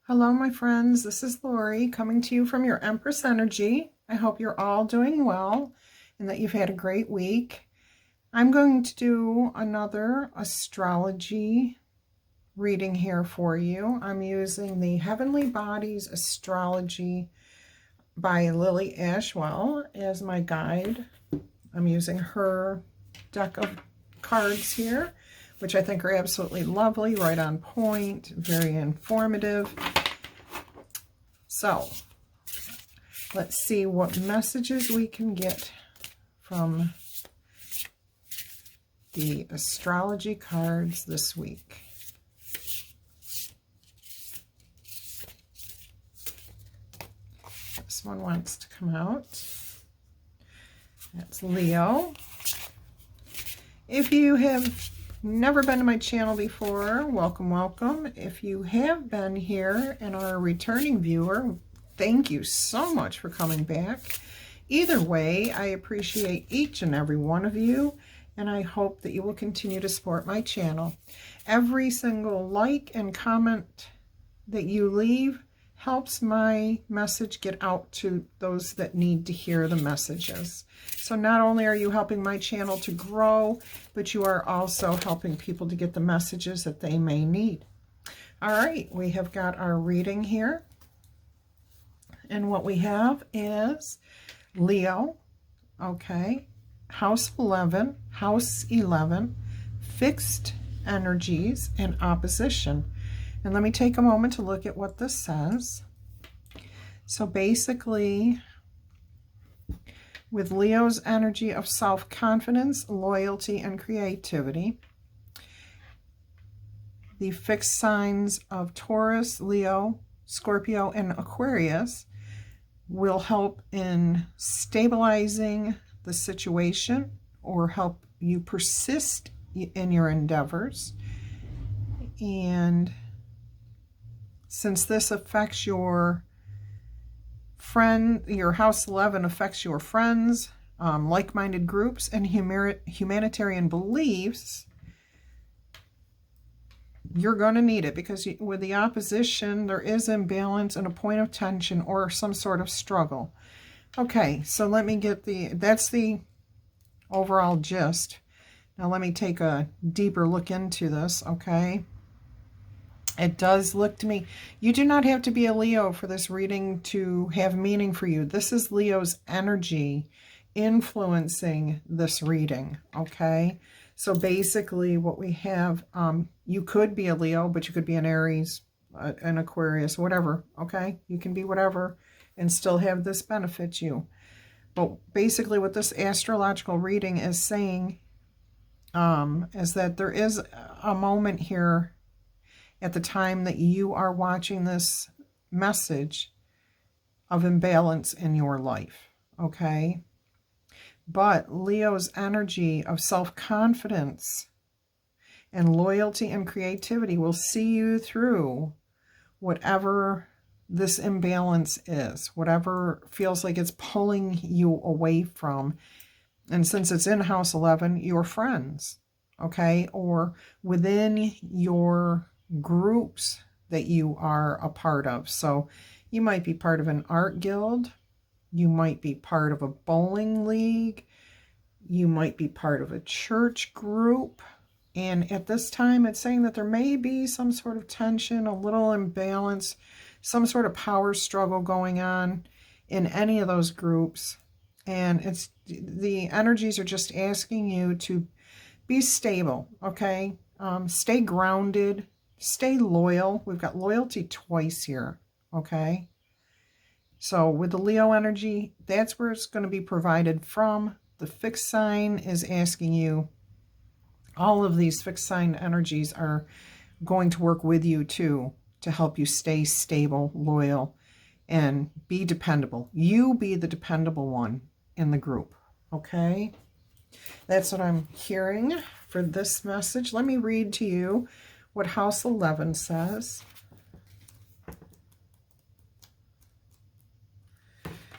Hello, my friends. This is Laurie coming to you from your Empress Energy. I hope you're all doing well and that you've had a great week. I'm going to do another astrology reading here for you. I'm using the Heavenly Bodies Astrology by Lily Ashwell as my guide. I'm using her deck of cards here, which I think are absolutely lovely, right on point, very informative. So, let's see what messages we can get from the astrology cards this week. This one wants to come out. That's Leo. If you have never been to my channel before, welcome, welcome. If you have been here and are a returning viewer, thank you so much for coming back. Either way, I appreciate each and every one of you, and I hope that you will continue to support my channel. Every single like and comment that you leave helps my message get out to those that need to hear the messages. So not only are you helping my channel to grow, but you are also helping people to get the messages that they may need. All right, we have got our reading here. And what we have is Leo, okay, House 11, fixed energies, and opposition. And let me take a moment to look at what this says. So basically, with Leo's energy of self-confidence, loyalty, and creativity, the fixed signs of Taurus, Leo, Scorpio, and Aquarius will help in stabilizing the situation or help you persist in your endeavors. And since this affects your friend, your House 11 affects your friends, like-minded groups, and humanitarian beliefs, you're going to need it because with the opposition, there is imbalance and a point of tension or some sort of struggle. Okay, so let me get that's the overall gist. Now let me take a deeper look into this, okay? It does look to me, you do not have to be a Leo for this reading to have meaning for you. This is Leo's energy influencing this reading, okay? So basically what we have, you could be a Leo, but you could be an Aries, an Aquarius, whatever, okay? You can be whatever and still have this benefit you. But basically what this astrological reading is saying is that there is a moment here at the time that you are watching this message of imbalance in your life, okay? But Leo's energy of self-confidence and loyalty and creativity will see you through whatever this imbalance is, whatever feels like it's pulling you away from. And since it's in House 11, your friends, okay? Or within your groups that you are a part of. So you might be part of an art guild. You might be part of a bowling league. You might be part of a church group. And at this time, it's saying that there may be some sort of tension, a little imbalance, some sort of power struggle going on in any of those groups. And it's the energies are just asking you to be stable, okay? Stay grounded, stay loyal. We've got loyalty twice here, okay? So with the Leo energy, that's where it's going to be provided from. The fixed sign is asking you, all of these fixed sign energies are going to work with you too, to help you stay stable, loyal, and be dependable. You be the dependable one in the group, okay? That's what I'm hearing for this message. Let me read to you what House 11 says.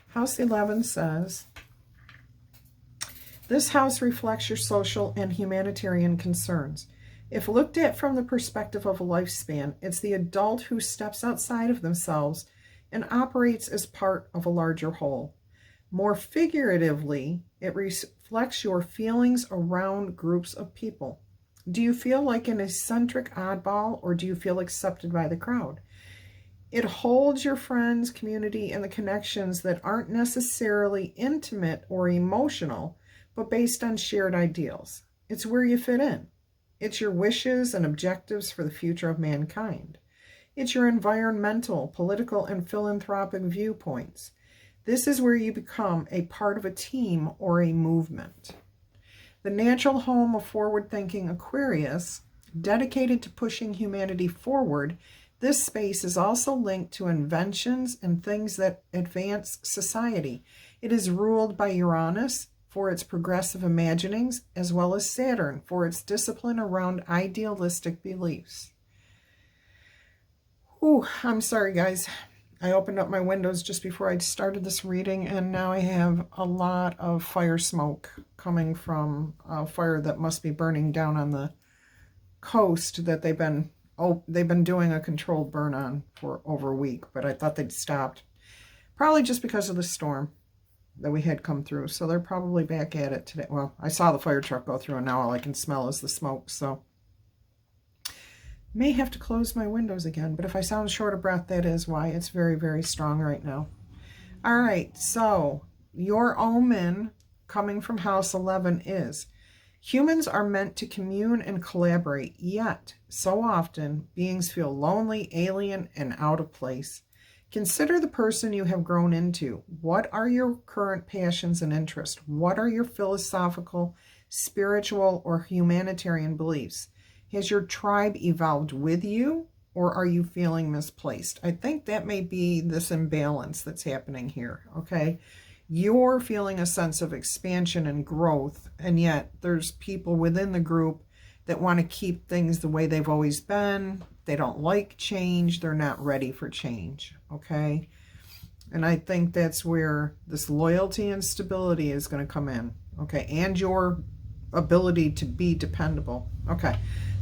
House 11 says, this house reflects your social and humanitarian concerns. If looked at from the perspective of a lifespan, it's the adult who steps outside of themselves and operates as part of a larger whole. More figuratively, it reflects your feelings around groups of people. Do you feel like an eccentric oddball, or do you feel accepted by the crowd? It holds your friends, community, and the connections that aren't necessarily intimate or emotional, but based on shared ideals. It's where you fit in. It's your wishes and objectives for the future of mankind. It's your environmental, political, and philanthropic viewpoints. This is where you become a part of a team or a movement. The natural home of forward-thinking Aquarius, dedicated to pushing humanity forward, this space is also linked to inventions and things that advance society. It is ruled by Uranus for its progressive imaginings, as well as Saturn for its discipline around idealistic beliefs. Ooh, I'm sorry, guys. I opened up my windows just before I started this reading, and now I have a lot of fire smoke coming from a fire that must be burning down on the coast that they've been doing a controlled burn on for over a week, but I thought they'd stopped. Probably just because of the storm that we had come through. So they're probably back at it today. Well, I saw the fire truck go through, and now all I can smell is the smoke. So may have to close my windows again, but if I sound short of breath, that is why. It's very, very strong right now. All right, so your omen coming from house 11 is: humans are meant to commune and collaborate, yet so often beings feel lonely, alien, and out of place. Consider the person you have grown into. What are your current passions and interests? What are your philosophical, spiritual, or humanitarian beliefs? Has your tribe evolved with you, or are you feeling misplaced? I think that may be this imbalance that's happening here, okay? You're feeling a sense of expansion and growth, and yet there's people within the group that want to keep things the way they've always been. They don't like change. They're not ready for change, okay? And I think that's where this loyalty and stability is going to come in, okay? And your ability to be dependable, okay?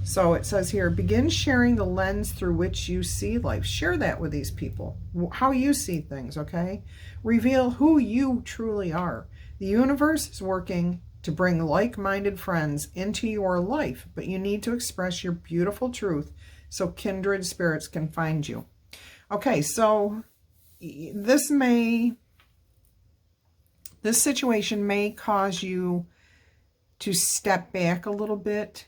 So it says here, begin sharing the lens through which you see life. Share that with these people, how you see things, okay? Reveal who you truly are. The universe is working to bring like-minded friends into your life, but you need to express your beautiful truth so kindred spirits can find you. Okay, so this situation may cause you to step back a little bit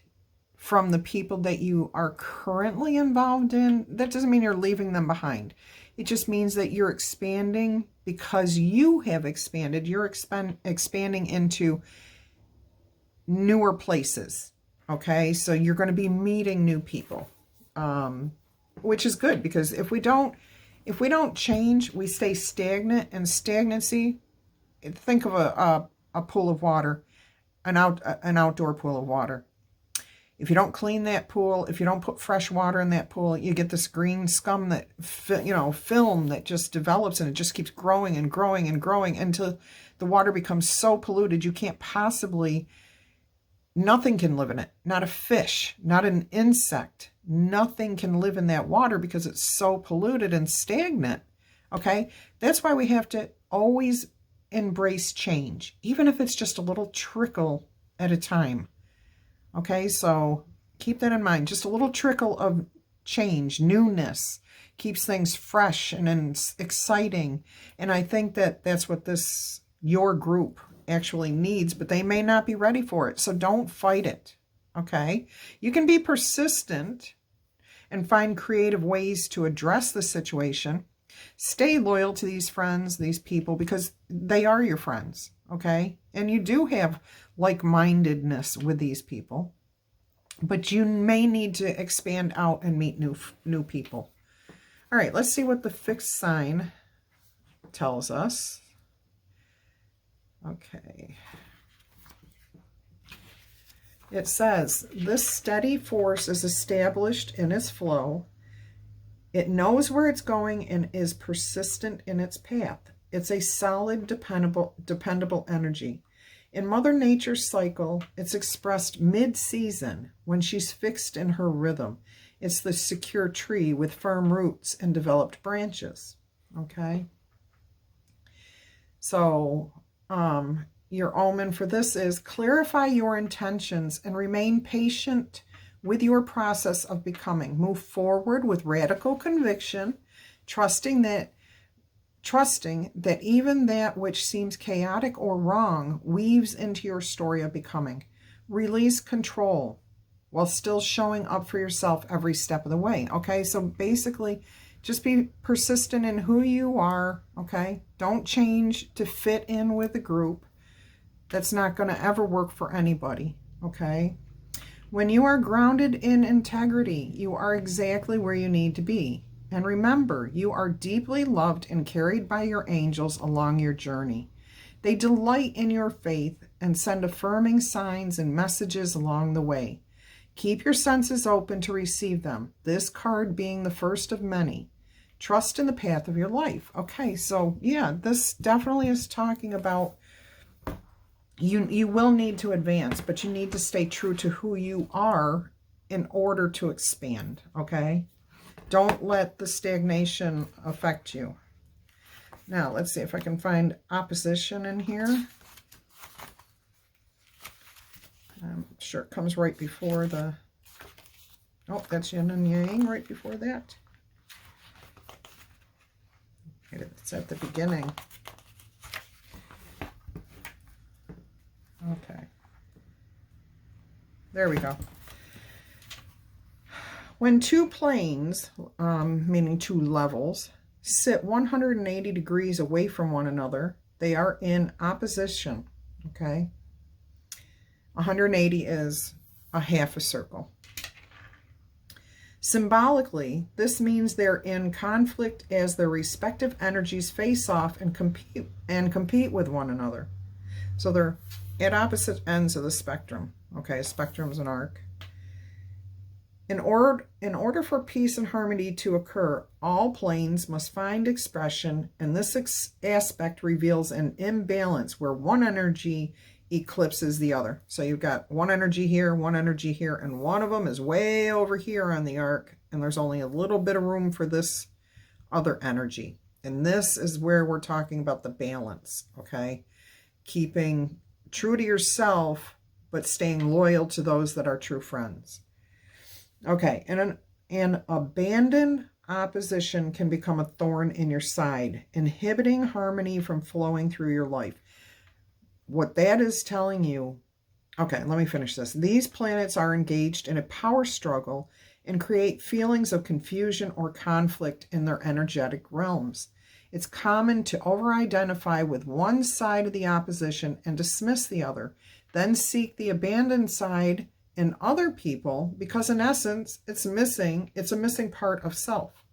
from the people that you are currently involved in. That doesn't mean you're leaving them behind. It just means that you're expanding because you have expanded. You're expanding into newer places, okay? So you're going to be meeting new people, which is good, because if we don't change, we stay stagnant. And stagnancy, think of a pool of water, an outdoor pool of water. If you don't clean that pool, if you don't put fresh water in that pool, you get this green scum that, film that just develops, and it just keeps growing and growing and growing until the water becomes so polluted you can't possibly, nothing can live in it. Not a fish, not an insect. Nothing can live in that water because it's so polluted and stagnant, okay? That's why we have to always embrace change, even if it's just a little trickle at a time. Okay, so keep that in mind. Just a little trickle of change, newness, keeps things fresh and exciting. And I think that that's what your group actually needs, but they may not be ready for it. So don't fight it, okay? You can be persistent and find creative ways to address the situation. Stay loyal to these friends, these people, because they are your friends, okay? And you do have like-mindedness with these people, but you may need to expand out and meet new people. All right, let's see what the fixed sign tells us. Okay. It says, this steady force is established in its flow. It knows where it's going and is persistent in its path. It's a solid, dependable energy. In Mother Nature's cycle, it's expressed mid-season when she's fixed in her rhythm. It's the secure tree with firm roots and developed branches. Okay? So, your omen for this is clarify your intentions and remain patient with your process of becoming. Move forward with radical conviction, trusting that even that which seems chaotic or wrong weaves into your story of becoming. Release control while still showing up for yourself every step of the way. Okay, so basically, just be persistent in who you are. Okay, don't change to fit in with the group. That's not going to ever work for anybody. Okay, when you are grounded in integrity, you are exactly where you need to be. And remember, you are deeply loved and carried by your angels along your journey. They delight in your faith and send affirming signs and messages along the way. Keep your senses open to receive them, this card being the first of many. Trust in the path of your life. Okay, so yeah, this definitely is talking about you will need to advance, but you need to stay true to who you are in order to expand, okay? Don't let the stagnation affect you. Now, let's see if I can find opposition in here. I'm sure it comes right before the... Oh, that's yin and yang right before that. It's at the beginning. Okay. There we go. When two planes, meaning two levels, sit 180 degrees away from one another, they are in opposition, okay? 180 is a half a circle. Symbolically, this means they're in conflict as their respective energies face off and compete with one another. So they're at opposite ends of the spectrum. Okay, a spectrum is an arc. In order for peace and harmony to occur, all planes must find expression, and this aspect reveals an imbalance where one energy eclipses the other. So you've got one energy here, and one of them is way over here on the arc, and there's only a little bit of room for this other energy. And this is where we're talking about the balance, okay? Keeping true to yourself, but staying loyal to those that are true friends. Okay, and an abandoned opposition can become a thorn in your side, inhibiting harmony from flowing through your life. What that is telling you, okay, let me finish this. These planets are engaged in a power struggle and create feelings of confusion or conflict in their energetic realms. It's common to over-identify with one side of the opposition and dismiss the other, then seek the abandoned side in other people because in essence, it's a missing part of self,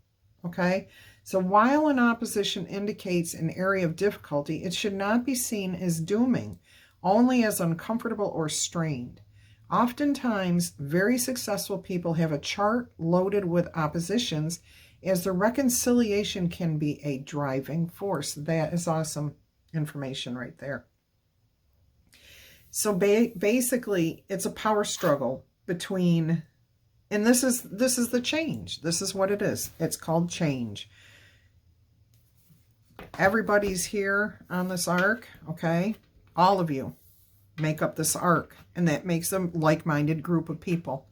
okay? So while an opposition indicates an area of difficulty, it should not be seen as dooming, only as uncomfortable or strained. Oftentimes, very successful people have a chart loaded with oppositions, as the reconciliation can be a driving force. That is awesome information right there. So basically, it's a power struggle between, and this is the change. This is what it is. It's called change. Everybody's here on this arc, okay? All of you make up this arc, and that makes a like-minded group of people.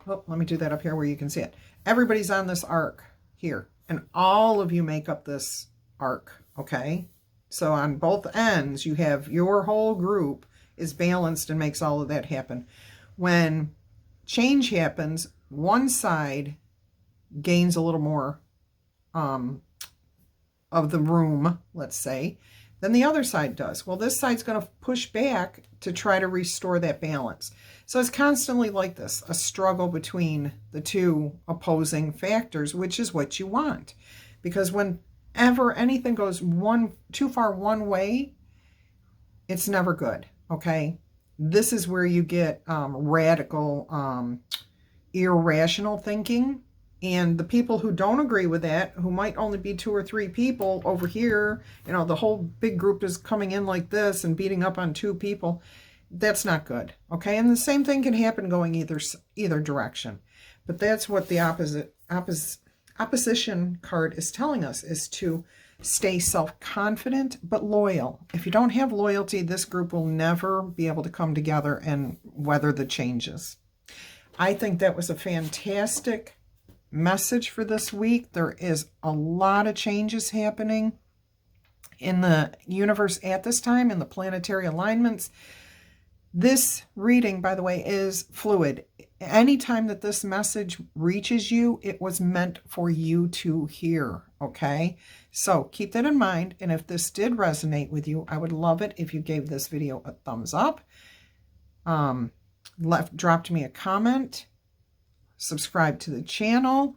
Oh, let me do that up here where you can see it. Everybody's on this arc here, and all of you make up this arc, okay? So on both ends, you have your whole group is balanced and makes all of that happen. When change happens, one side gains a little more of the room, let's say, than the other side does. Well, this side's going to push back to try to restore that balance. So it's constantly like this, a struggle between the two opposing factors, which is what you want. Because whenever anything goes too far one way, it's never good, okay? This is where you get radical, irrational thinking, And the people who don't agree with that, who might only be 2 or 3 people over here, you know, the whole big group is coming in like this and beating up on 2 people. That's not good, okay? And the same thing can happen going either direction. But that's what the opposition card is telling us, is to stay self-confident but loyal. If you don't have loyalty, this group will never be able to come together and weather the changes. I think that was a fantastic message for this week. There is a lot of changes happening in the universe at this time, in the planetary alignments. This reading, by the way, is fluid. Anytime that this message reaches you, it was meant for you to hear, okay? So keep that in mind, and if this did resonate with you, I would love it if you gave this video a thumbs up, dropped me a comment, subscribe to the channel,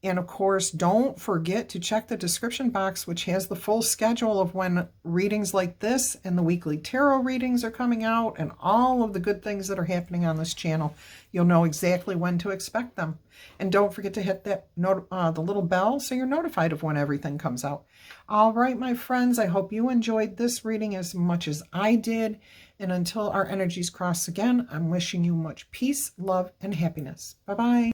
and of course, don't forget to check the description box, which has the full schedule of when readings like this and the weekly tarot readings are coming out and all of the good things that are happening on this channel. You'll know exactly when to expect them. And don't forget to hit that the little bell so you're notified of when everything comes out. All right, my friends, I hope you enjoyed this reading as much as I did. And until our energies cross again, I'm wishing you much peace, love, and happiness. Bye-bye.